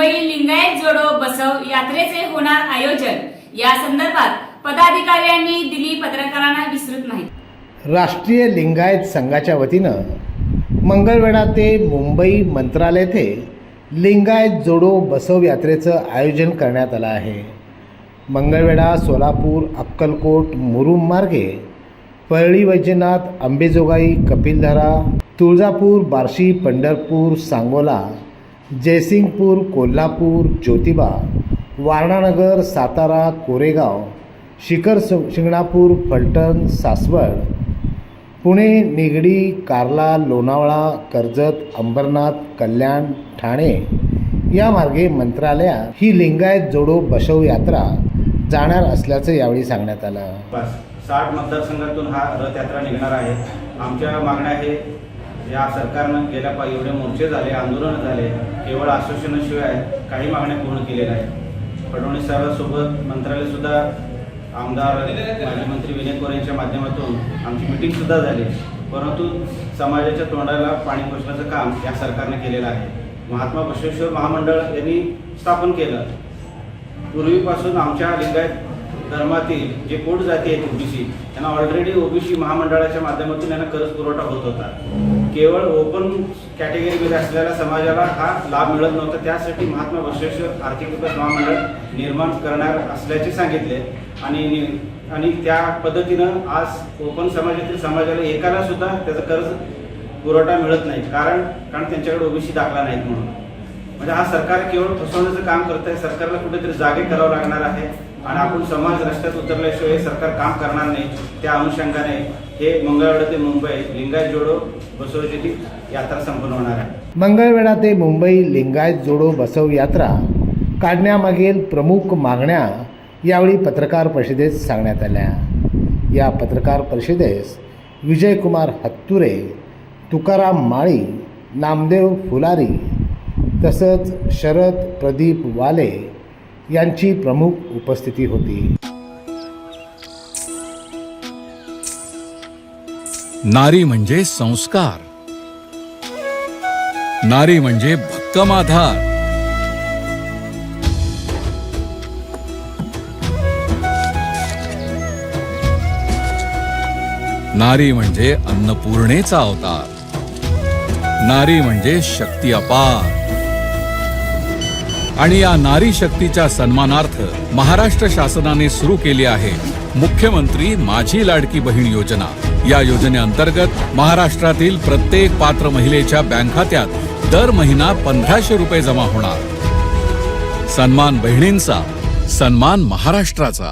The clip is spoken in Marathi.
मुंबई लिंगायत जोडो बसव यात्रेचे होणार आयोजन या संदर्भात पदाधिकाऱ्यांनी दिली पत्रकारांना विस्तृत माहिती। राष्ट्रीय लिंगायत संघाच्या वतीनं मंगळवेढा ते मुंबई मंत्रालय येथे लिंगायत जोडो बसव यात्रेचं आयोजन करण्यात आलं आहे। मंगळवेढा, सोलापूर, अक्कलकोट, मुरुम मार्गे परळी वैजनाथ, अंबेजोगाई, कपिलधारा, तुळजापूर, बार्शी, पंढरपूर, सांगोला, जयसिंगपूर, कोल्हापूर, ज्योतिबा, वारणानगर, सातारा, कोरेगाव, शिखर शिंगणापूर, फलटण, सासवड, पुणे, निगडी, कार्ला, लोणावळा, कर्जत, अंबरनाथ, कल्याण, ठाणे या मार्गे मंत्रालयात ही लिंगायत जोडो बसव यात्रा जाणार असल्याचं यावेळी सांगण्यात आलं। 60 मतदारसंघातून हा रथयात्रा निघणार आहे। आमच्या मागण्या आहे, या सरकारनं गेल्या एवढे मोर्चे झाले, आंदोलन झाले, केवळ आश्वासनाशिवाय काही मागण्या पूर्ण केलेल्या आहेत। फडणवीस सरांसोबत मंत्रालयसुद्धा आमदार माजी मंत्री विनय कोरे यांच्या माध्यमातून आमची मीटिंगसुद्धा झाली, परंतु समाजाच्या तोंडाला पाणी पोचण्याचं काम या सरकारने केलेलं आहे। महात्मा बसवेश्वर महामंडळ यांनी स्थापन केलं। पूर्वीपासून आमच्या लिंगायत धर्मातील जे कोट जाती आहेत ओबीसी, त्यांना ऑलरेडी ओबीसी महामंडळाच्या माध्यमातून यांना कर्ज पुरवठा होत होता। केवळ ओपन कॅटेगरीमध्ये असलेल्या समाजाला हा लाभ मिळत नव्हता, त्यासाठी महात्मा बसवेश्वर आर्थिक विकास महामंडळ निर्माण करणार असल्याचे सांगितले आणि त्या पद्धतीनं आज ओपन समाजातील समाजाला एकाला सुद्धा त्याचा कर्ज पुरवठा मिळत नाही, कारण त्यांच्याकडे ओबीसी दाखला नाहीत म्हणून। म्हणजे हा सरकार केवळ फसवण्याचं काम करत आहे। सरकारला कुठेतरी जागे करावं लागणार आहे आणि आपण समाज रस्त्यात उतरल्याशिवाय हे सरकार काम करणार नाही। त्या अनुषंगाने हे मंगळवेढा ते मुंबई लिंगायत जोडो बसवची यात्रा संपन्न होणार आहे। मंगळवेढा ते मुंबई लिंगायत जोडो बसव यात्रा काढण्यामागील प्रमुख मागण्या यावेळी पत्रकार परिषदेत सांगण्यात आल्या। या पत्रकार परिषदेस विजयकुमार हत्तुरे, तुकाराम माळी, नामदेव फुलारी तसंच शरद प्रदीप वाले यांची प्रमुख उपस्थिती होती। नारी म्हणजे संस्कार, नारी म्हणजे भक्कम आधार, नारी म्हणजे अन्नपूर्णेचा अवतार, नारी म्हणजे शक्ती अपार। आणि या नारी शक्तीच्या सन्मानार्थ महाराष्ट्र शासनाने सुरू केली आहे मुख्यमंत्री माझी लाडकी बहीण योजना। या योजनेअंतर्गत महाराष्ट्रातील प्रत्येक पात्र महिलेच्या बँक खात्यात दर महिना 1500 रुपये जमा होणार। सन्मान बहिणींचा, सन्मान महाराष्ट्राचा।